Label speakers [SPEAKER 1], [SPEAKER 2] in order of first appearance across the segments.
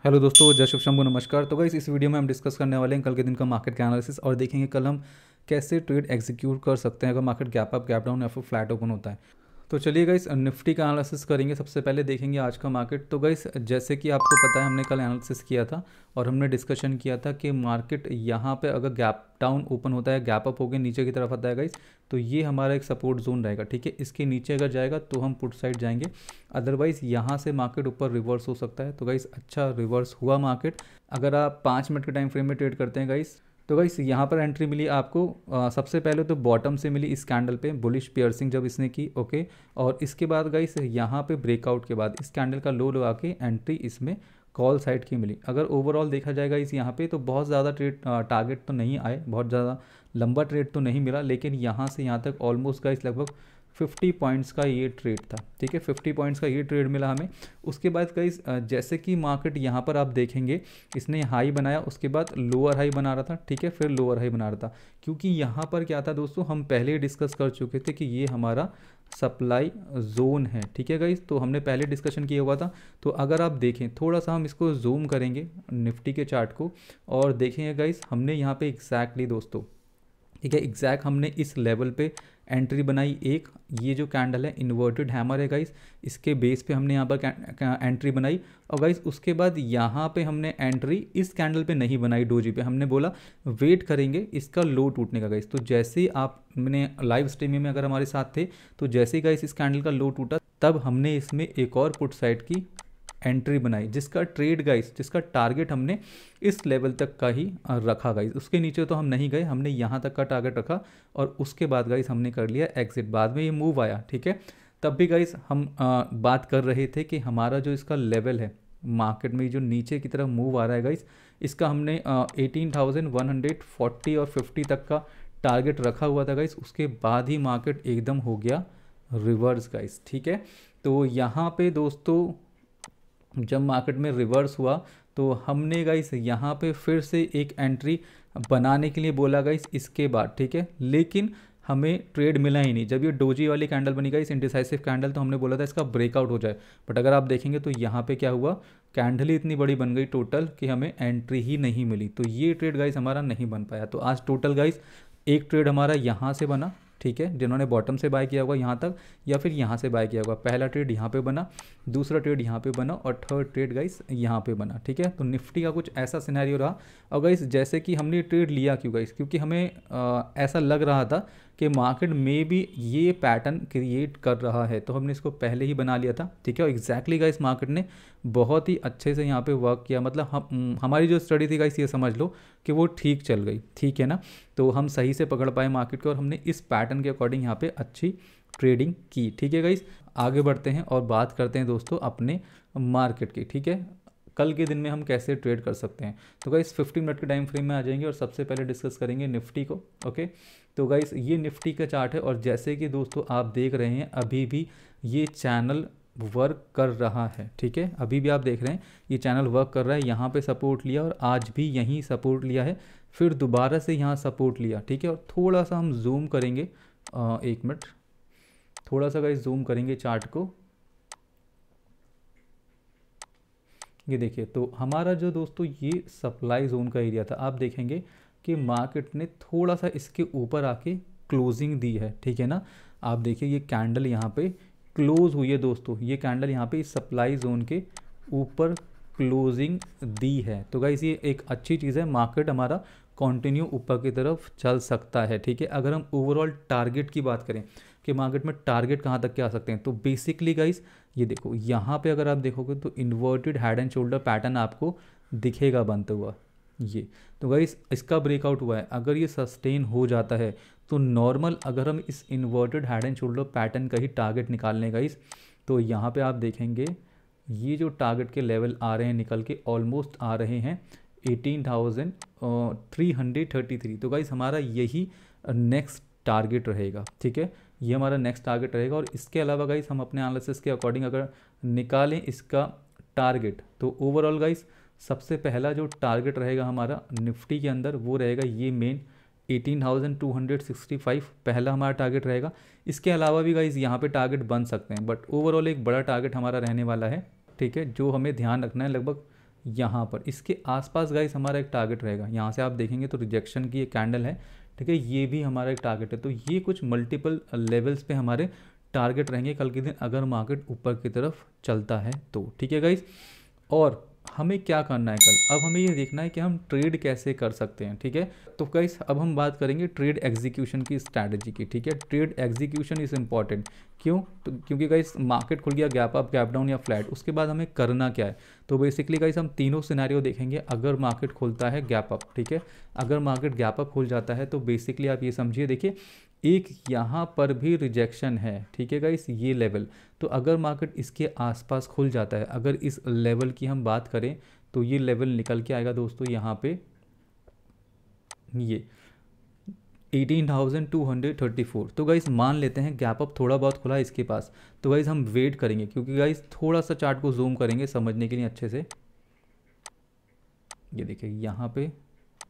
[SPEAKER 1] Hello दोस्तों, जय शिव शंभू, नमस्कार। तो गाइस, इस वीडियो में हम डिस्कस करने वाले हैं कल के दिन का मार्केट का एनालिसिस और देखेंगे कल हम कैसे ट्रेड एग्जीक्यूट कर सकते हैं अगर market gap up, gap down या फिर फ्लैट ओपन होता है। तो चलिए गाइस, निफ्टी का एनालिसिस करेंगे। सबसे पहले देखेंगे आज का मार्केट। तो गाइस, जैसे कि आपको पता है, हमने कल एनालिसिस किया था और हमने डिस्कशन किया था कि मार्केट यहाँ पे अगर गैप डाउन ओपन होता है, गैप अप होकर नीचे की तरफ आता है गाइस, तो ये हमारा एक सपोर्ट जोन रहेगा। ठीक है, इसके नीचे अगर जाएगा तो हम पुट साइड जाएंगे, अदरवाइज यहाँ से मार्केट ऊपर रिवर्स हो सकता है। तो गाइस, अच्छा रिवर्स हुआ मार्केट। अगर आप 5 मिनट के टाइम फ्रेम में ट्रेड करते हैं गाइस, तो गाइस यहाँ पर एंट्री मिली आपको। सबसे पहले तो बॉटम से मिली इस कैंडल पे, बुलिश पियर्सिंग जब इसने की, ओके। और इसके बाद गाइस यहाँ पे ब्रेकआउट के बाद इस कैंडल का लो लगा के एंट्री इसमें कॉल साइड की मिली। अगर ओवरऑल देखा जाएगा इस यहाँ पे, तो बहुत ज़्यादा ट्रेड टारगेट तो नहीं आए, बहुत ज़्यादा लंबा ट्रेड तो नहीं मिला, लेकिन यहाँ से यहाँ तक ऑलमोस्ट गाइस लगभग 50 पॉइंट्स का ये ट्रेड था। ठीक है, 50 पॉइंट्स का ये ट्रेड मिला हमें। उसके बाद गाइस जैसे कि मार्केट यहाँ पर आप देखेंगे, इसने हाई बनाया, उसके बाद लोअर हाई बना रहा था। ठीक है, फिर लोअर हाई बना रहा था, क्योंकि यहाँ पर क्या था दोस्तों, हम पहले ही डिस्कस कर चुके थे कि ये हमारा सप्लाई जोन है। ठीक है गाइस, तो हमने पहले डिस्कशन किया हुआ था। तो अगर आप देखें, थोड़ा सा हम इसको जूम करेंगे निफ्टी के चार्ट को और देखेंगे गाइस, हमने यहाँ पे एग्जैक्टली दोस्तों, ठीक है, एग्जैक्ट हमने इस लेवल पे एंट्री बनाई एक। ये जो कैंडल है इन्वर्टेड हैमर है गाइस, इसके बेस पे हमने यहाँ पर एंट्री बनाई। और गाइस उसके बाद यहाँ पे हमने एंट्री इस कैंडल पे नहीं बनाई, डोजी पे। हमने बोला वेट करेंगे इसका लो टूटने का गाइस। तो जैसे ही आप मैंने लाइव स्ट्रीमिंग में अगर हमारे साथ थे, तो जैसे ही गाइस इस कैंडल का लो टूटा, तब हमने इसमें एक और पुट साइड की एंट्री बनाई, जिसका ट्रेड गाइस, जिसका टारगेट हमने इस लेवल तक का ही रखा गाइस। उसके नीचे तो हम नहीं गए, हमने यहाँ तक का टारगेट रखा और उसके बाद गाइस हमने कर लिया एग्जिट। बाद में ये मूव आया, ठीक है। तब भी गाइस हम बात कर रहे थे कि हमारा जो इसका लेवल है मार्केट में, जो नीचे की तरफ मूव आ रहा है गाइस, इसका हमने 18,140 और 50 तक का टारगेट रखा हुआ था गाइस। उसके बाद ही मार्केट एकदम हो गया रिवर्स गाइस। ठीक है, तो यहाँ पे दोस्तों जब मार्केट में रिवर्स हुआ, तो हमने गाइस यहाँ पे फिर से एक एंट्री बनाने के लिए बोला गाइस इसके बाद। ठीक है, लेकिन हमें ट्रेड मिला ही नहीं। जब ये डोजी वाली कैंडल बनी गाइस, इंडिसाइसिव कैंडल, तो हमने बोला था इसका ब्रेकआउट हो जाए। बट अगर आप देखेंगे तो यहाँ पे क्या हुआ, कैंडल ही इतनी बड़ी बन गई टोटल कि हमें एंट्री ही नहीं मिली। तो ये ट्रेड गाइस हमारा नहीं बन पाया। तो आज टोटल गाइस एक ट्रेड हमारा यहाँ से बना, ठीक है, जिन्होंने बॉटम से बाय किया होगा यहाँ तक, या फिर यहाँ से बाय किया होगा। पहला ट्रेड यहाँ पे बना, दूसरा ट्रेड यहाँ पे बना और थर्ड ट्रेड गाइस यहाँ पे बना। ठीक है, तो निफ्टी का कुछ ऐसा सिनेरियो रहा। और गाइस जैसे कि हमने ट्रेड लिया क्यों गाइस, क्योंकि हमें ऐसा लग रहा था कि मार्केट में भी ये पैटर्न क्रिएट कर रहा है, तो हमने इसको पहले ही बना लिया था। ठीक है, और एग्जैक्टली गाइस मार्केट ने बहुत ही अच्छे से यहाँ पे वर्क किया। मतलब हमारी जो स्टडी थी गाइस, ये समझ लो कि वो ठीक चल गई। ठीक है ना, तो हम सही से पकड़ पाए मार्केट को और हमने इस पैटर्न के अकॉर्डिंग यहाँ पे अच्छी ट्रेडिंग की। ठीक है गाइस, आगे बढ़ते हैं और बात करते हैं दोस्तों अपने मार्केट की। ठीक है, कल के दिन में हम कैसे ट्रेड कर सकते हैं। तो गाइस 15 मिनट के टाइम फ्रेम में आ जाएंगे और सबसे पहले डिस्कस करेंगे निफ्टी को। ओके, तो गाइस ये निफ्टी का चार्ट है और जैसे कि दोस्तों आप देख रहे हैं, अभी भी ये चैनल वर्क कर रहा है। ठीक है, अभी भी आप देख रहे हैं ये चैनल वर्क कर रहा है। यहाँ पे सपोर्ट लिया और आज भी यहीं सपोर्ट लिया है, फिर दोबारा से यहाँ सपोर्ट लिया। ठीक है, और थोड़ा सा हम जूम करेंगे, 1 मिनट, थोड़ा सा गाइस जूम करेंगे चार्ट को। ये देखिए, तो हमारा जो दोस्तों ये सप्लाई जोन का एरिया था, आप देखेंगे कि मार्केट ने थोड़ा सा इसके ऊपर आके क्लोजिंग दी है। ठीक है ना, आप देखिए ये कैंडल यहाँ पे क्लोज हुई है दोस्तों, ये कैंडल यहाँ पे इस सप्लाई जोन के ऊपर क्लोजिंग दी है। तो गाइस ये एक अच्छी चीज़ है, मार्केट हमारा कंटिन्यू ऊपर की तरफ चल सकता है। ठीक है, अगर हम ओवरऑल टारगेट की बात करें कि मार्केट में टारगेट कहाँ तक के आ सकते हैं, तो बेसिकली गाइस ये देखो, यहाँ पे अगर आप देखोगे तो inverted head and shoulder pattern आपको दिखेगा बनते हुआ ये। तो गाइस इसका ब्रेकआउट हुआ है, अगर ये सस्टेन हो जाता है तो नॉर्मल अगर हम इस inverted head and shoulder pattern का ही टारगेट निकालने गाइस, तो यहाँ पे आप देखेंगे ये जो टारगेट के लेवल आ रहे हैं निकल के, ऑलमोस्ट आ रहे हैं 18,333। तो गाइस हमारा यही नेक्स्ट टारगेट रहेगा। ठीक है, ये हमारा नेक्स्ट टारगेट रहेगा। और इसके अलावा गाइस हम अपने एनालिसिस के अकॉर्डिंग अगर निकालें इसका टारगेट, तो ओवरऑल गाइस सबसे पहला जो टारगेट रहेगा हमारा निफ्टी के अंदर, वो रहेगा ये मेन 18,265 पहला हमारा टारगेट रहेगा। इसके अलावा भी गाइस यहाँ पे टारगेट बन सकते हैं, बट ओवरऑल एक बड़ा टारगेट हमारा रहने वाला है। ठीक है, जो हमें ध्यान रखना है, लगभग यहाँ पर इसके आसपास गाइस हमारा एक टारगेट रहेगा। यहाँ से आप देखेंगे तो रिजेक्शन की एक कैंडल है, ठीक है, ये भी हमारा एक टारगेट है। तो ये कुछ मल्टीपल लेवल्स पे हमारे टारगेट रहेंगे कल के दिन अगर मार्केट ऊपर की तरफ चलता है तो, ठीक है गाइस। और हमें क्या करना है कल, अब हमें ये देखना है कि हम ट्रेड कैसे कर सकते हैं, ठीक है। तो गाइस अब हम बात करेंगे ट्रेड एग्जीक्यूशन की स्ट्रैटेजी की, ठीक है। ट्रेड एग्जीक्यूशन इज़ इंपॉर्टेंट, क्यों? तो क्योंकि गाइस मार्केट खुल गया गैप अप, गैप डाउन या फ्लैट, उसके बाद हमें करना क्या है। तो बेसिकली गाइस हम तीनों सिनेरियो देखेंगे। अगर मार्केट खुलता है गैप अप, ठीक है, अगर मार्केट गैप अप खुल जाता है तो बेसिकली आप ये समझिए, देखिए एक यहाँ पर भी रिजेक्शन है, ठीक है गाइस, ये लेवल। तो अगर मार्केट इसके आसपास खुल जाता है, अगर इस लेवल की हम बात करें तो ये लेवल निकल के आएगा दोस्तों यहाँ पे, ये 18,234। तो गाइस मान लेते हैं गैप अप थोड़ा बहुत खुला है इसके पास, तो गाइस हम वेट करेंगे, क्योंकि गाइस थोड़ा सा चार्ट को जूम करेंगे समझने के लिए अच्छे से। ये देखिए यहाँ पे,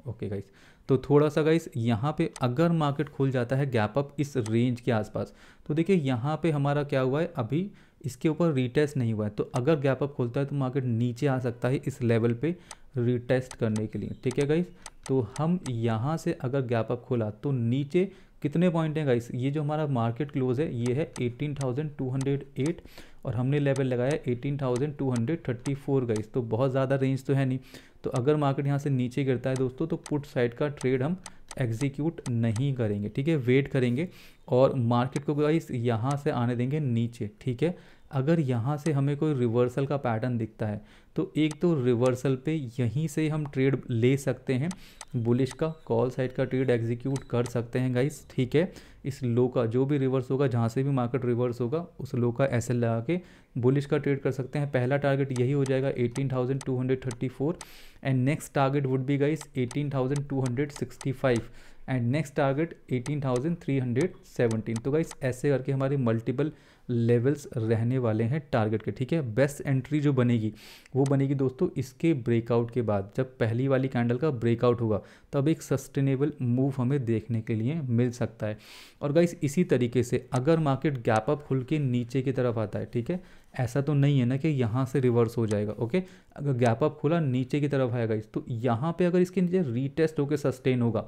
[SPEAKER 1] ओके गाइस, तो थोड़ा सा गाइस यहाँ पे अगर मार्केट खुल जाता है गैप अप इस रेंज के आसपास, तो देखिए यहाँ पे हमारा क्या हुआ है, अभी इसके ऊपर रीटेस्ट नहीं हुआ है। तो अगर गैप अप खुलता है तो मार्केट नीचे आ सकता है इस लेवल पे रीटेस्ट करने के लिए, ठीक है गाइस। तो हम यहाँ से अगर गैप अप खुला तो नीचे कितने पॉइंट हैं गाइस, ये जो हमारा मार्केट क्लोज है ये है 18,208 और हमने लेवल लगाया 18,234 गाइस। तो बहुत ज़्यादा रेंज तो है नहीं। तो अगर मार्केट यहाँ से नीचे गिरता है दोस्तों तो पुट साइड का ट्रेड हम एग्जीक्यूट नहीं करेंगे, ठीक है, वेट करेंगे और मार्केट को गाइस यहाँ से आने देंगे नीचे, ठीक है। अगर यहाँ से हमें कोई रिवर्सल का पैटर्न दिखता है तो एक तो रिवर्सल पे यहीं से हम ट्रेड ले सकते हैं, बुलिश का कॉल साइड का ट्रेड एग्जीक्यूट कर सकते हैं गाइस, ठीक है। इस लो का जो भी रिवर्स होगा, जहाँ से भी मार्केट रिवर्स होगा उस लो का एसएल लगा के बुलिश का ट्रेड कर सकते हैं। पहला टारगेट यही हो जाएगा 18,234 and next target would be guys 18,265 and next target 18,317। तो गाइस ऐसे करके हमारे मल्टीपल लेवल्स रहने वाले हैं टारगेट के, ठीक है। बेस्ट एंट्री जो बनेगी वो बनेगी दोस्तों इसके ब्रेकआउट के बाद, जब पहली वाली कैंडल का ब्रेकआउट होगा तब एक सस्टेनेबल मूव हमें देखने के लिए मिल सकता है। और गाइस इसी तरीके से अगर मार्केट गैप अप खुल के नीचे की तरफ आता है, ठीक है, ऐसा तो नहीं है ना कि यहाँ से रिवर्स हो जाएगा, ओके। अगर गैप अप खुला नीचे की तरफ आएगा इस, तो यहाँ पे अगर इसके नीचे रीटेस्ट होकर सस्टेन होगा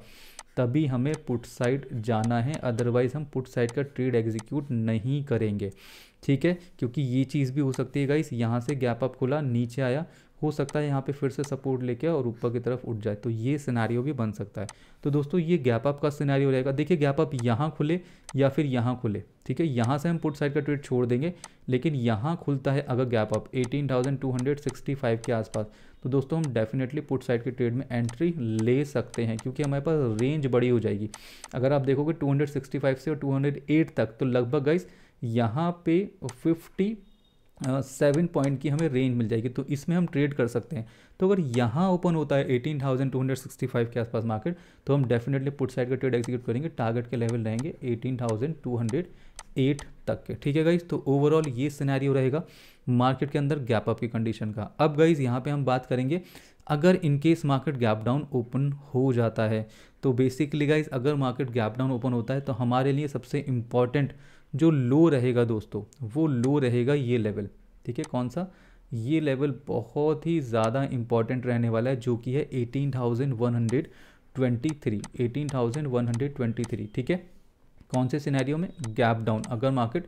[SPEAKER 1] तभी हमें पुट साइड जाना है, अदरवाइज हम पुट साइड का ट्रेड एग्जीक्यूट नहीं करेंगे, ठीक है। क्योंकि ये चीज़ भी हो सकती है गाइस, यहाँ से गैप अप खुला नीचे आया, हो सकता है यहाँ पे फिर से सपोर्ट लेके और ऊपर की तरफ उठ जाए, तो ये सिनेरियो भी बन सकता है। तो दोस्तों ये गैप अप का सिनेरियो रहेगा। देखिए गैप अप यहाँ खुले या फिर यहाँ खुले, ठीक है, यहाँ से हम पुट साइड का ट्रेड छोड़ देंगे, लेकिन यहाँ खुलता है अगर गैप अप 18,265 के आसपास, तो दोस्तों हम डेफिनेटली पुट साइड के ट्रेड में एंट्री ले सकते हैं, क्योंकि हमारे पास रेंज बड़ी हो जाएगी। अगर आप देखोगे 265 से और 208 तक, तो लगभग गाइस यहाँ पे 57 पॉइंट की हमें रेंज मिल जाएगी, तो इसमें हम ट्रेड कर सकते हैं। तो अगर यहाँ ओपन होता है 18,265 के आसपास मार्केट, तो हम डेफिनेटली पुट साइड का ट्रेड एग्जीक्यूट करेंगे। टारगेट के लेवल रहेंगे 18,208 तक के, ठीक है गाइस। तो ओवरऑल ये सिनेरियो रहेगा मार्केट के अंदर गैप अप की कंडीशन का। अब गाइस यहाँ पे हम बात करेंगे अगर in case market gap down open हो जाता है, तो बेसिकली गाइस अगर मार्केट गैप डाउन ओपन होता है तो हमारे लिए सबसे इम्पॉर्टेंट जो लो रहेगा दोस्तों, वो लो रहेगा ये लेवल, ठीक है। कौन सा? ये लेवल बहुत ही ज़्यादा इंपॉर्टेंट रहने वाला है, जो कि है 18,123, ठीक है। कौन से सिनेरियो में? गैप डाउन, अगर मार्केट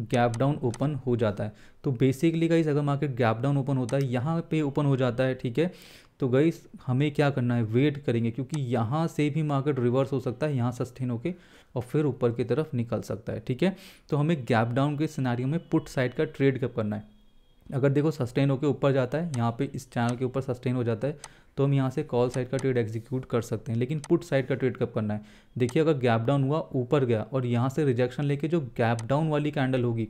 [SPEAKER 1] गैप डाउन ओपन हो जाता है। तो बेसिकली गाइस अगर मार्केट गैप डाउन ओपन होता है, यहाँ पे ओपन हो जाता है, ठीक है, तो गाइस हमें क्या करना है, वेट करेंगे, क्योंकि यहाँ से भी मार्केट रिवर्स हो सकता है, यहाँ सस्टेन होके और फिर ऊपर की तरफ निकल सकता है, ठीक है। तो हमें गैप डाउन के सिनेरियो में पुट साइड का ट्रेड कब करना है? अगर देखो सस्टेन होकर ऊपर जाता है, यहाँ पे इस चैनल के ऊपर सस्टेन हो जाता है, तो हम यहाँ से कॉल साइड का ट्रेड एग्जीक्यूट कर सकते हैं। लेकिन पुट साइड का ट्रेड कब करना है? देखिए अगर गैप डाउन हुआ, ऊपर गया और यहाँ से रिजेक्शन लेके जो गैप डाउन वाली कैंडल होगी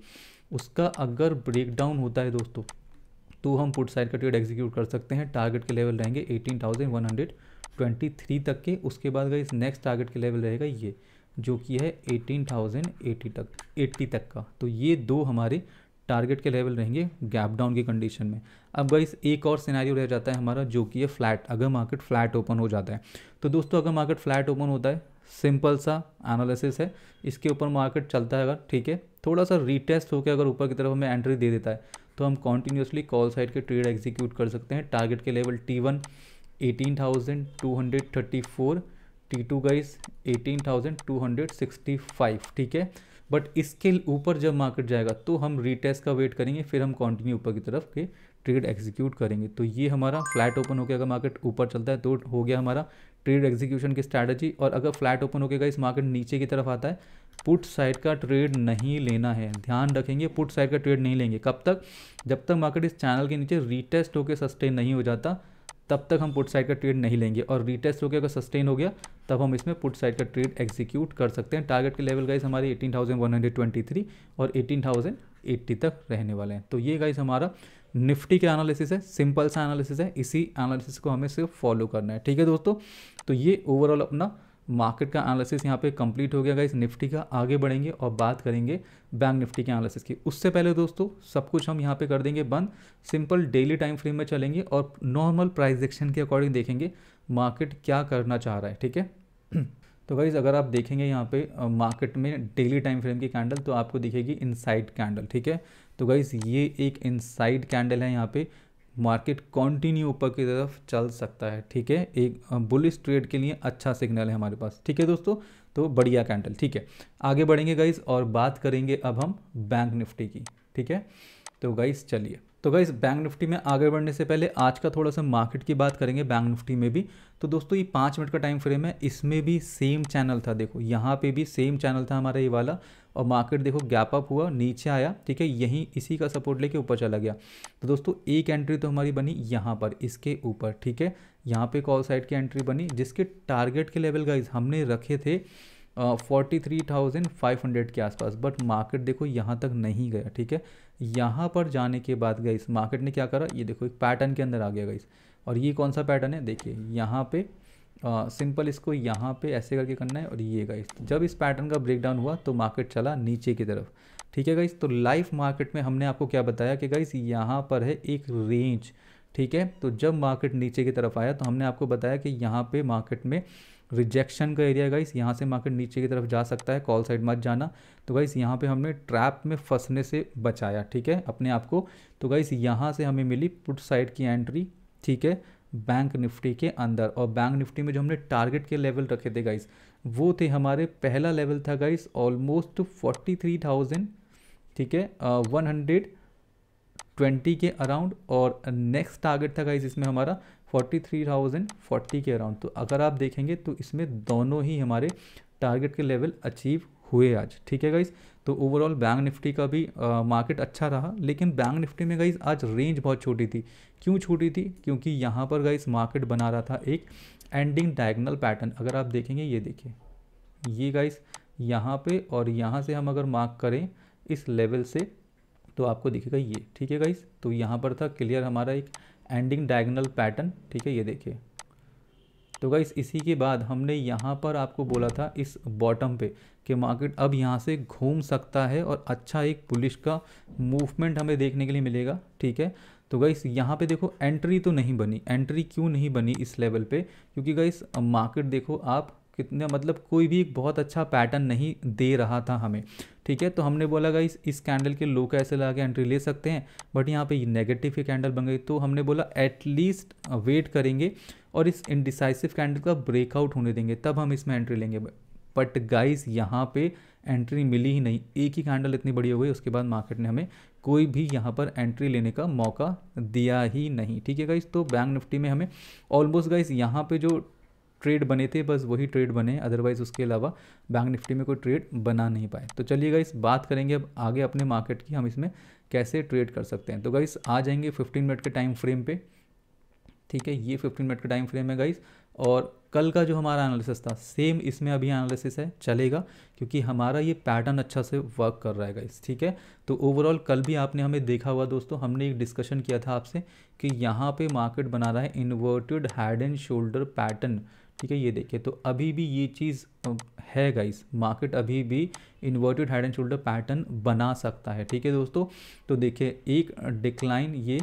[SPEAKER 1] उसका अगर ब्रेक डाउन होता है दोस्तों, तो हम पुट साइड का ट्रेड एग्जीक्यूट कर सकते हैं। टारगेट के लेवल रहेंगे 18,123 तक के। उसके बाद इस नेक्स्ट टारगेट के लेवल रहेगा ये, जो कि है 18,080 तक का। तो ये दो हमारे टारगेट के लेवल रहेंगे गैप डाउन की कंडीशन में। अब गाइस एक और सिनेरियो रह जाता है हमारा, जो कि है फ्लैट, अगर मार्केट फ्लैट ओपन हो जाता है। तो दोस्तों अगर मार्केट फ्लैट ओपन होता है, सिंपल सा एनालिसिस है, इसके ऊपर मार्केट चलता है अगर, ठीक है, थोड़ा सा रीटेस्ट होकर अगर ऊपर की तरफ हमें एंट्री दे देता है, तो हम कॉन्टीन्यूसली कॉल साइड के ट्रेड एग्जीक्यूट कर सकते हैं। टारगेट के लेवल T1 18,234, T2 गाइस 18,265, ठीक है। बट इसके ऊपर जब मार्केट जाएगा तो हम रीटेस्ट का वेट करेंगे, फिर हम कंटिन्यू ऊपर की तरफ के ट्रेड एग्जीक्यूट करेंगे। तो ये हमारा फ्लैट ओपन हो गया, अगर मार्केट ऊपर चलता है तो हो गया हमारा ट्रेड एग्जीक्यूशन की स्ट्रैटेजी। और अगर फ्लैट ओपन हो गया इस मार्केट नीचे की तरफ आता है, पुट साइड का ट्रेड नहीं लेना है, ध्यान रखेंगे, पुट साइड का ट्रेड नहीं लेंगे। कब तक? जब तक मार्केट इस चैनल के नीचे रीटेस्ट होकर सस्टेन नहीं हो जाता तब तक हम पुट साइड का ट्रेड नहीं लेंगे, और रीटेस्ट होकर अगर सस्टेन हो गया तब हम इसमें पुट साइड का ट्रेड एग्जीक्यूट कर सकते हैं। टारगेट के लेवल गाइस हमारे 18,123 और 18,080 तक रहने वाले हैं। तो ये गाइस हमारा निफ्टी का एनालिसिस है, सिंपल सा एनालिसिस है, इसी एनालिसिस को हमें सिर्फ फॉलो करना है, ठीक है दोस्तों। तो ये ओवरऑल अपना मार्केट का एनालिसिस यहाँ पे कंप्लीट हो गया गाइस निफ्टी का। आगे बढ़ेंगे और बात करेंगे बैंक निफ्टी के एनालिसिस की। उससे पहले दोस्तों सब कुछ हम यहाँ पे कर देंगे बंद, सिंपल डेली टाइम फ्रेम में चलेंगे और नॉर्मल प्राइस एक्शन के अकॉर्डिंग देखेंगे मार्केट क्या करना चाह रहा है, ठीक है। तो गाइज अगर आप देखेंगे यहाँ पे मार्केट में डेली टाइम फ्रेम की कैंडल तो आपको दिखेगी इनसाइड कैंडल, ठीक है। तो गाइज ये एक इनसाइड कैंडल है, यहाँ पे मार्केट कंटिन्यू ऊपर की तरफ चल सकता है, ठीक है। एक बुलिश ट्रेड के लिए अच्छा सिग्नल है हमारे पास, ठीक है दोस्तों। तो बढ़िया कैंडल, ठीक है। आगे बढ़ेंगे गाइज और बात करेंगे अब हम बैंक निफ्टी की, ठीक है। तो गाइज चलिए, तो गाइज बैंक निफ्टी में आगे बढ़ने से पहले आज का थोड़ा सा मार्केट की बात करेंगे बैंक निफ्टी में भी। तो दोस्तों ये 5 मिनट का टाइम फ्रेम है, इसमें भी सेम चैनल था, देखो यहाँ पे भी सेम चैनल था हमारा ये वाला, और मार्केट देखो गैप अप हुआ, नीचे आया, ठीक है, यहीं इसी का सपोर्ट लेके ऊपर चला गया। तो दोस्तों एक एंट्री तो हमारी बनी यहाँ पर इसके ऊपर, ठीक है, यहाँ पे कॉल साइड की एंट्री बनी, जिसके टारगेट के लेवल गाइज हमने रखे थे 43,500 के आसपास, बट मार्केट देखो यहाँ तक नहीं गया, ठीक है। यहाँ पर जाने के बाद गाइस मार्केट ने क्या करा, ये देखो एक पैटर्न के अंदर आ गया गाइस। और ये कौन सा पैटर्न है, देखिए यहाँ पे सिंपल इसको यहाँ पे ऐसे करके करना है, और ये गाइस जब इस पैटर्न का ब्रेकडाउन हुआ तो मार्केट चला नीचे की तरफ, ठीक है गाइस। तो लाइव मार्केट में हमने आपको क्या बताया कि गाइस यहाँ पर है एक रेंज, ठीक है। तो जब मार्केट नीचे की तरफ आया तो हमने आपको बताया कि यहाँ पे मार्केट में रिजेक्शन का एरिया गाइस, यहाँ से मार्केट नीचे की तरफ जा सकता है, कॉल साइड मत जाना। तो गाइस यहाँ पे हमने ट्रैप में फंसने से बचाया, ठीक है, अपने आप को। तो गाइस यहाँ से हमें मिली पुट साइड की एंट्री, ठीक है, बैंक निफ्टी के अंदर। और बैंक निफ्टी में जो हमने टारगेट के लेवल रखे थे गाइस, वो थे हमारे, पहला लेवल था गाइस ऑलमोस्ट 43,000, ठीक है, 120 के अराउंड, और नेक्स्ट टारगेट था गाइस इसमें हमारा 43,040 के अराउंड। तो अगर आप देखेंगे तो इसमें दोनों ही हमारे टारगेट के लेवल अचीव हुए आज, ठीक है गाइस। तो ओवरऑल बैंक निफ्टी का भी मार्केट अच्छा रहा, लेकिन बैंक निफ्टी में गाइस आज रेंज बहुत छोटी थी। क्यों छोटी थी? क्योंकि यहाँ पर गाइस मार्केट बना रहा था एक एंडिंग डायगोनल पैटर्न। अगर आप देखेंगे, ये देखिए ये गाइस यहाँ पे, और यहाँ से हम अगर मार्क करें इस लेवल से तो आपको दिखेगा ये, ठीक है गाइस। तो यहाँ पर था क्लियर हमारा एक एंडिंग डायगोनल पैटर्न, ठीक है, ये देखिए। तो गाइस इसी के बाद हमने यहाँ पर आपको बोला था इस बॉटम पे कि मार्केट अब यहाँ से घूम सकता है और अच्छा एक बुलिश का मूवमेंट हमें देखने के लिए मिलेगा, ठीक है। तो गाइस यहाँ पे देखो एंट्री तो नहीं बनी, एंट्री क्यों नहीं बनी इस लेवल पे? क्योंकि गाइस मार्केट देखो आप कितना, मतलब कोई भी एक बहुत अच्छा पैटर्न नहीं दे रहा था हमें, ठीक है। तो हमने बोला गाइस इस कैंडल के लो का ऐसे लगा के एंट्री ले सकते हैं, बट यहाँ पे नेगेटिव की कैंडल बन गई। तो हमने बोला एटलीस्ट वेट करेंगे और इस इनडिसाइसिव कैंडल का ब्रेकआउट होने देंगे, तब हम इसमें एंट्री लेंगे। बट गाइस यहाँ पे एंट्री मिली ही नहीं, एक ही कैंडल इतनी बड़ी हो गई, उसके बाद मार्केट ने हमें कोई भी यहाँ पर एंट्री लेने का मौका दिया ही नहीं, ठीक है गाइस। तो बैंक निफ्टी में हमें ऑलमोस्ट गाइस यहाँ पे जो ट्रेड बने थे बस वही ट्रेड बने, अदरवाइज उसके अलावा बैंक निफ्टी में कोई ट्रेड बना नहीं पाए। तो चलिए गाइस बात करेंगे अब आगे अपने मार्केट की, हम इसमें कैसे ट्रेड कर सकते हैं। तो गाइस आ जाएंगे 15 मिनट के टाइम फ्रेम पे, ठीक है, ये 15 मिनट का टाइम फ्रेम है गाइस। और कल का जो हमारा एनालिसिस था सेम इसमें अभी एनालिसिस है, चलेगा, क्योंकि हमारा ये पैटर्न अच्छा से वर्क कर रहा है गाइस, ठीक है। तो ओवरऑल कल भी आपने हमें देखा हुआ दोस्तों, हमने एक डिस्कशन किया था आपसे कि यहाँ पे मार्केट बना रहा है inverted head and shoulder pattern, ठीक है, ये देखिए। तो अभी भी ये चीज़ है गाइस, मार्केट अभी भी inverted head and shoulder pattern बना सकता है, ठीक है दोस्तों। तो देखिए एक डिक्लाइन ये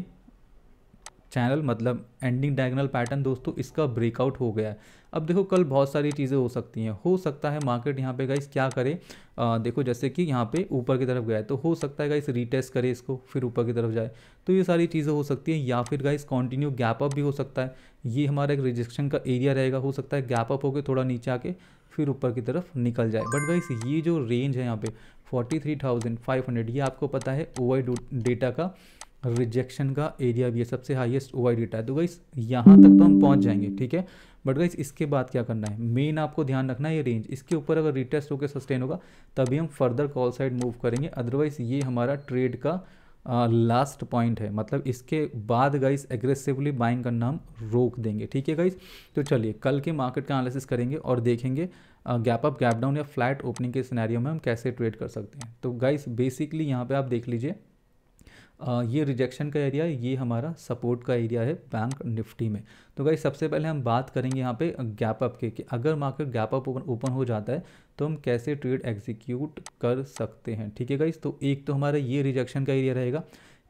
[SPEAKER 1] चैनल मतलब एंडिंग डायगोनल पैटर्न दोस्तों इसका ब्रेकआउट हो गया है। अब देखो कल बहुत सारी चीज़ें हो सकती हैं, हो सकता है मार्केट यहाँ पे गाइस क्या करे, देखो जैसे कि यहाँ पे ऊपर की तरफ गया है तो हो सकता है गाइस रीटेस्ट करे इसको फिर ऊपर की तरफ जाए, तो ये सारी चीज़ें हो सकती हैं। या फिर गाइस कंटिन्यू गैप अप भी हो सकता है, ये हमारा एक रिजेक्शन का एरिया रहेगा, हो सकता है गैप अप होकर थोड़ा नीचे आके फिर ऊपर की तरफ निकल जाए। बट गाइस ये जो रेंज है यहाँ पे 43,500, ये आपको पता है ओआई डेटा का रिजेक्शन का एरिया भी है, सबसे हाईएस्ट ओआई डेटा है। तो गाइस यहाँ तक तो हम पहुँच जाएंगे, ठीक है। बट गाइस इसके बाद क्या करना है, मेन आपको ध्यान रखना है ये रेंज, इसके ऊपर अगर रिटेस्ट होकर सस्टेन होगा तभी हम फर्दर कॉल साइड मूव करेंगे, अदरवाइज ये हमारा ट्रेड का लास्ट पॉइंट है, मतलब इसके बाद गाइस एग्रेसिवली बाइंग करना हम रोक देंगे, ठीक है गाइस। तो चलिए कल के मार्केट का एनालिसिस करेंगे और देखेंगे गैप अप गैप डाउन या फ्लैट ओपनिंग के सिनेरियो में हम कैसे ट्रेड कर सकते हैं। तो गाइस बेसिकली यहाँ पे आप देख लीजिए, ये रिजेक्शन का एरिया, ये हमारा सपोर्ट का एरिया है बैंक निफ्टी में। तो गाइस सबसे पहले हम बात करेंगे यहाँ पे गैप अप के, कि अगर मार्केट गैप अप ओपन हो जाता है तो हम कैसे ट्रेड एग्जीक्यूट कर सकते हैं, ठीक है गाइस। तो एक तो हमारा ये रिजेक्शन का एरिया रहेगा,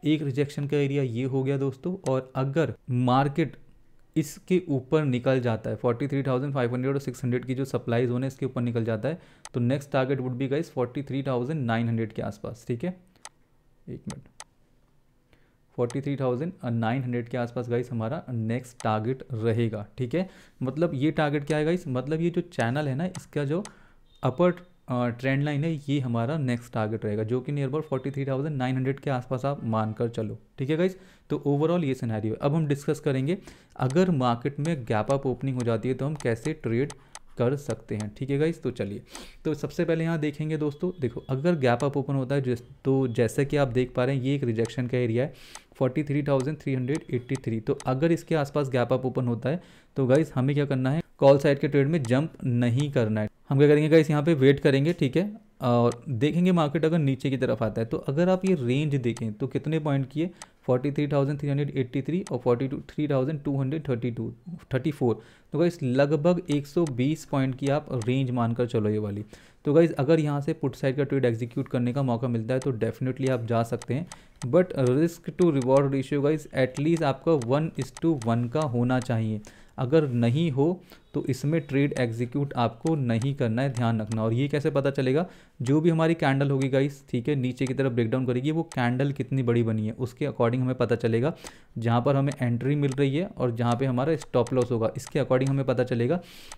[SPEAKER 1] एक रिजेक्शन का एरिया ये हो गया दोस्तों, और अगर मार्केट इसके ऊपर निकल जाता है 43,500 और 600 की जो सप्लाई जोन है इसके ऊपर निकल जाता है, तो next target would be guys 43,900 के आसपास, ठीक है। एक मिनट, 43,900 के आसपास गाइस हमारा नेक्स्ट टारगेट रहेगा, ठीक है। मतलब ये टारगेट क्या है गाइस, मतलब ये जो चैनल है ना इसका जो अपर ट्रेंड लाइन है ये हमारा नेक्स्ट टारगेट रहेगा, जो कि नियर अबाउट 43,900 के आसपास आप मानकर चलो, ठीक है गाइस। तो ओवरऑल ये सिनेरियो है। अब हम डिस्कस करेंगे अगर मार्केट में गैप अप ओपनिंग हो जाती है तो हम कैसे ट्रेड कर सकते हैं, ठीक है गाइस। तो चलिए, तो सबसे पहले यहाँ देखेंगे दोस्तों, देखो अगर गैप अप ओपन होता है तो जैसे कि आप देख पा रहे हैं ये एक रिजेक्शन का एरिया है 43,383, तो अगर इसके आसपास गैप अप ओपन होता है तो गाइस हमें क्या करना है, कॉल साइड के ट्रेड में जंप नहीं करना है। हम क्या करेंगे गाइस, यहाँ पे वेट करेंगे, ठीक है, और देखेंगे मार्केट अगर नीचे की तरफ आता है। तो अगर आप ये रेंज देखें तो कितने पॉइंट की है, 43,383 और 43,234, तो गाइस लगभग 120 पॉइंट की आप रेंज मानकर चलो ये वाली। तो गाइस अगर यहाँ से पुट साइड का ट्रेड एग्जीक्यूट करने का मौका मिलता है तो डेफिनेटली आप जा सकते हैं, but risk to reward ratio guys at least आपका 1:1 का होना चाहिए। अगर नहीं हो तो इसमें ट्रेड एग्जीक्यूट आपको नहीं करना है, ध्यान रखना। और ये कैसे पता चलेगा, जो भी हमारी कैंडल होगी गाइस, ठीक है, नीचे की तरफ ब्रेकडाउन करेगी, वो कैंडल कितनी बड़ी बनी है उसके अकॉर्डिंग हमें पता चलेगा। जहाँ पर हमें एंट्री मिल रही है और जहाँ पे हमारा स्टॉप लॉस होगा, इसके अकॉर्डिंग हमें पता चलेगा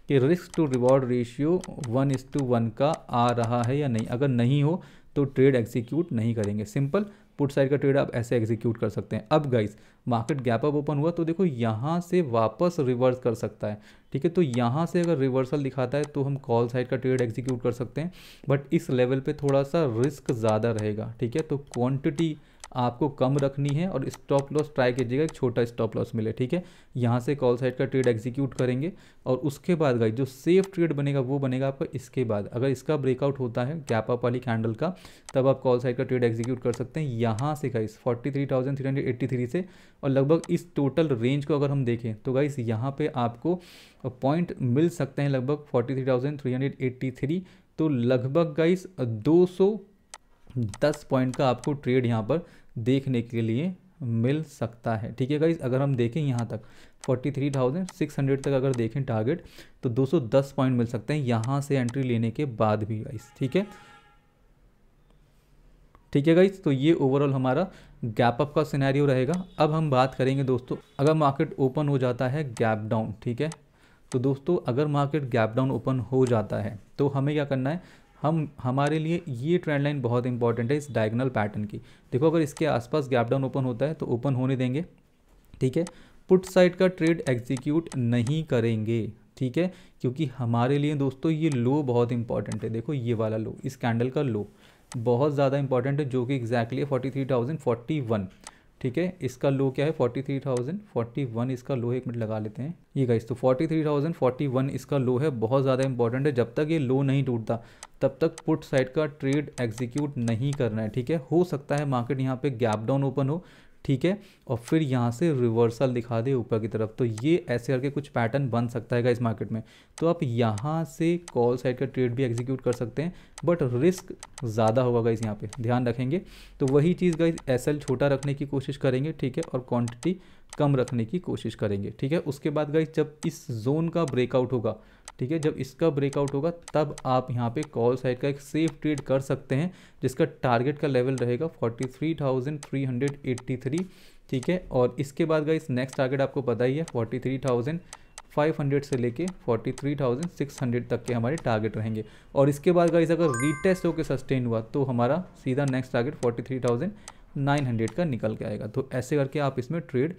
[SPEAKER 1] कि रिस्क टू रिवॉर्ड रेशियो 1:1 का आ रहा है या नहीं। अगर नहीं हो तो ट्रेड एग्जीक्यूट नहीं करेंगे, सिंपल। पुट साइड का ट्रेड आप ऐसे एग्जीक्यूट कर सकते हैं। अब guys market gap up open हुआ तो देखो यहाँ से वापस रिवर्स कर सकता है, ठीक है। तो यहाँ से अगर रिवर्सल दिखाता है तो हम कॉल साइड का ट्रेड एग्जीक्यूट कर सकते हैं, बट इस लेवल पे थोड़ा सा रिस्क ज़्यादा रहेगा, ठीक है। तो क्वांटिटी आपको कम रखनी है और स्टॉप लॉस ट्राई कीजिएगा एक छोटा स्टॉप लॉस मिले, ठीक है। यहाँ से कॉल साइड का ट्रेड एग्जीक्यूट करेंगे और उसके बाद गाइस जो सेफ ट्रेड बनेगा वो बनेगा आपका इसके बाद। अगर इसका ब्रेकआउट होता है गैप अप वाली कैंडल का, तब आप कॉल साइड का ट्रेड एग्जीक्यूट कर सकते हैं यहाँ से गाइस 43,383 से। और लगभग इस टोटल रेंज को अगर हम देखें तो गाइस यहाँ पे आपको पॉइंट मिल सकते हैं लगभग 43,383, तो लगभग गाइस 210 पॉइंट का आपको ट्रेड यहाँ पर देखने के लिए मिल सकता है, ठीक है गाइस। अगर हम देखें यहाँ तक 43,600 तक अगर देखें टारगेट, तो 210 पॉइंट मिल सकते हैं यहाँ से एंट्री लेने के बाद भी गाइस, ठीक है, ठीक है गाइस। तो ये ओवरऑल हमारा गैप अप का सिनेरियो रहेगा। अब हम बात करेंगे दोस्तों, अगर मार्केट ओपन हो जाता है गैप डाउन, ठीक है, तो दोस्तों अगर मार्केट गैप डाउन ओपन हो जाता है तो हमें क्या करना है, हमारे लिए ये ट्रेंड लाइन बहुत इंपॉर्टेंट है इस डायगोनल पैटर्न की। देखो अगर इसके आसपास गैप डाउन ओपन होता है तो ओपन होने देंगे, ठीक है, पुट साइड का ट्रेड एग्जीक्यूट नहीं करेंगे, ठीक है, क्योंकि हमारे लिए दोस्तों ये लो बहुत इंपॉर्टेंट है। देखो ये वाला लो, इस कैंडल का लो बहुत ज़्यादा इंपॉर्टेंट है, जो कि एग्जैक्टली है 43,041, ठीक है। इसका लो क्या है 43,041 इसका लो है, एक मिनट लगा लेते हैं ये गाइस। तो 43,041 इसका लो है, बहुत ज़्यादा इंपॉर्टेंट है। जब तक ये लो नहीं टूटता तब तक पुट साइड का ट्रेड एग्जीक्यूट नहीं करना है, ठीक है। हो सकता है मार्केट यहाँ पे गैप डाउन ओपन हो, ठीक है, और फिर यहाँ से रिवर्सल दिखा दे ऊपर की तरफ, तो ये ऐसे करके कुछ पैटर्न बन सकता है इस मार्केट में। तो आप यहाँ से कॉल साइड का ट्रेड भी एग्जीक्यूट कर सकते हैं, बट रिस्क ज़्यादा होगा गाइस, यहाँ पे ध्यान रखेंगे। तो वही चीज़ गाइस SL छोटा रखने की कोशिश करेंगे, ठीक है, और क्वांटिटी कम रखने की कोशिश करेंगे, ठीक है। उसके बाद गाइस जब इस जोन का ब्रेकआउट होगा, ठीक है, जब इसका ब्रेकआउट होगा तब आप यहाँ पे कॉल साइड का एक सेफ ट्रेड कर सकते हैं, जिसका टारगेट का लेवल रहेगा 43,383, ठीक है। और इसके बाद गाइस नेक्स्ट टारगेट आपको पता ही है 43,500 से लेके 43,600 तक के हमारे टारगेट रहेंगे। और इसके बाद गाइस अगर रीटेस्ट होकर सस्टेन हुआ तो हमारा सीधा नेक्स्ट टारगेट 43,900 का निकल के आएगा। तो ऐसे करके आप इसमें ट्रेड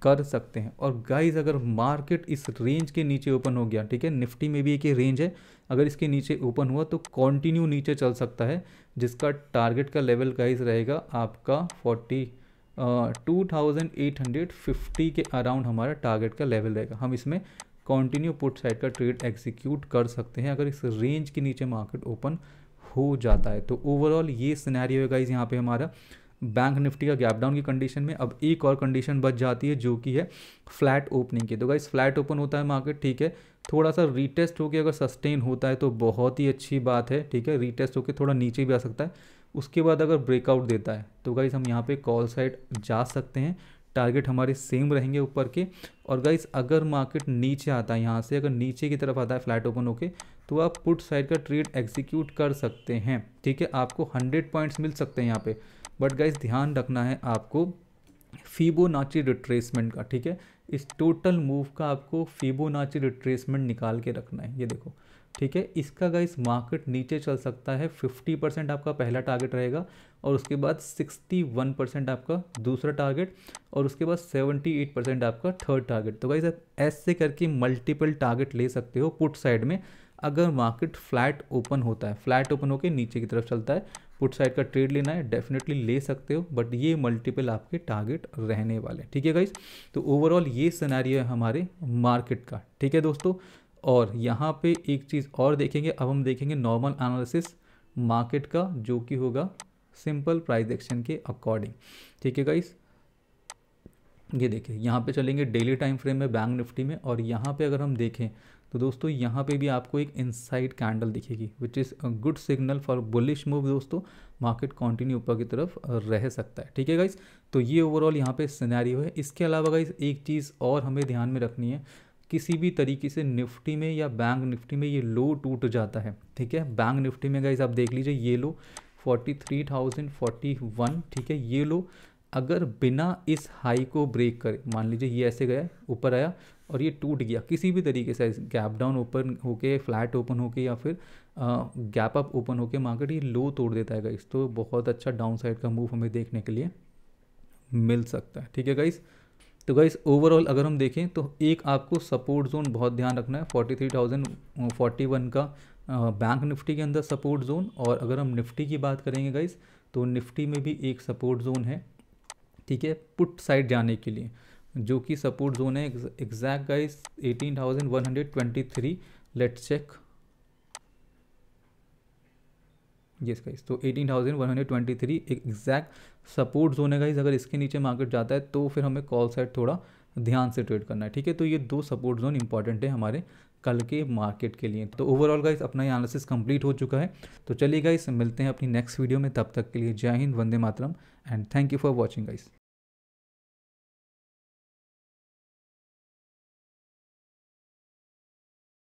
[SPEAKER 1] कर सकते हैं। और गाइस अगर मार्केट इस रेंज के नीचे ओपन हो गया, ठीक है, निफ्टी में भी एक ये रेंज है, अगर इसके नीचे ओपन हुआ तो कंटिन्यू नीचे चल सकता है, जिसका टारगेट का लेवल गाइस रहेगा आपका 2850 के अराउंड हमारा टारगेट का लेवल रहेगा। हम इसमें कंटिन्यू पुट साइड का ट्रेड एग्जीक्यूट कर सकते हैं अगर इस रेंज के नीचे मार्केट ओपन हो जाता है। तो ओवरऑल ये सिनेरियो है गाइस यहाँ पे हमारा बैंक निफ्टी का गैप डाउन की कंडीशन में। अब एक और कंडीशन बच जाती है जो कि है फ्लैट ओपनिंग की। तो गाइस फ्लैट ओपन होता है मार्केट, ठीक है, थोड़ा सा रीटेस्ट होकर अगर सस्टेन होता है तो बहुत ही अच्छी बात है, ठीक है, रीटेस्ट होकर थोड़ा नीचे भी आ सकता है। उसके बाद अगर ब्रेकआउट देता है तो गाइस हम यहाँ पे कॉल साइड जा सकते हैं, टारगेट हमारे सेम रहेंगे ऊपर के। और गाइस अगर मार्केट नीचे आता है, यहाँ से अगर नीचे की तरफ आता है फ्लैट ओपन होके, तो आप पुट साइड का ट्रेड एग्जीक्यूट कर सकते हैं, ठीक है। आपको 100 पॉइंट्स मिल सकते हैं यहाँ पे, बट गाइस ध्यान रखना है आपको फिबोनाची रिट्रेसमेंट का, ठीक है। इस टोटल मूव का आपको फिबोनाची रिट्रेसमेंट निकाल के रखना है, ये देखो, ठीक है। इसका गाइस मार्केट नीचे चल सकता है, 50% आपका पहला टारगेट रहेगा, और उसके बाद 61% आपका दूसरा टारगेट, और उसके बाद 78% आपका थर्ड टारगेट। तो गाइस आप ऐसे करके मल्टीपल टारगेट ले सकते हो पुट साइड में अगर मार्केट फ्लैट ओपन होता है। फ्लैट ओपन होकर नीचे की तरफ चलता है, पुट साइड का ट्रेड लेना है डेफिनेटली ले सकते हो, बट ये मल्टीपल आपके टारगेट रहने वाले, ठीक है गाइस। तो ओवरऑल ये सिनेरियो है हमारे मार्केट का, ठीक है दोस्तों। और यहाँ पे एक चीज़ और देखेंगे, अब हम देखेंगे नॉर्मल एनालिसिस मार्केट का, जो कि होगा सिंपल प्राइस एक्शन के अकॉर्डिंग, ठीक है गाइस। ये देखिए यहाँ पे चलेंगे डेली टाइम फ्रेम में बैंक निफ्टी में, और यहाँ पे अगर हम देखें तो दोस्तों यहाँ पे भी आपको एक इनसाइड कैंडल दिखेगी, which is a good signal for bullish move दोस्तों। मार्केट कंटिन्यू ऊपर की तरफ रह सकता है, ठीक है गाइस। तो ये ओवरऑल यहाँ पे सिनेरियो है। इसके अलावा गाइस एक चीज़ और हमें ध्यान में रखनी है, किसी भी तरीके से निफ्टी में या बैंक निफ्टी में ये लो टूट जाता है, ठीक है। बैंक निफ्टी में गाइस आप देख लीजिए ये लो 43,041, ठीक है, ये लो अगर बिना इस हाई को ब्रेक करे, मान लीजिए ये ऐसे गया ऊपर आया और ये टूट गया किसी भी तरीके से, गैप डाउन ओपन होके, फ्लैट ओपन होके, या फिर गैप अप ओपन होके मार्केट ये लो तोड़ देता है गाइस, तो बहुत अच्छा डाउन साइड का मूव हमें देखने के लिए मिल सकता है, ठीक है गाइस। तो गाइस ओवरऑल अगर हम देखें तो एक आपको सपोर्ट जोन बहुत ध्यान रखना है, 43,041 का बैंक निफ्टी के अंदर सपोर्ट जोन। और अगर हम निफ्टी की बात करेंगे गाइस तो निफ्टी में भी एक सपोर्ट जोन है, ठीक है, पुट साइड जाने के लिए, जो कि सपोर्ट जोन है exact guys 18,123। Let's check, yes guys, तो 18,123 एक एग्जैक्ट सपोर्ट जोन है गाइस। अगर इसके नीचे मार्केट जाता है तो फिर हमें कॉल साइड थोड़ा ध्यान से ट्रेड करना है, ठीक है। तो ये दो सपोर्ट जोन इंपॉर्टेंट है हमारे कल के मार्केट के लिए। तो ओवरऑल गाइस अपना ये एनालिसिस कंप्लीट हो चुका है। तो चलिए गाइस मिलते हैं अपनी नेक्स्ट वीडियो में, तब तक के लिए जय हिंद, वंदे मातरम, and thank you for watching guys.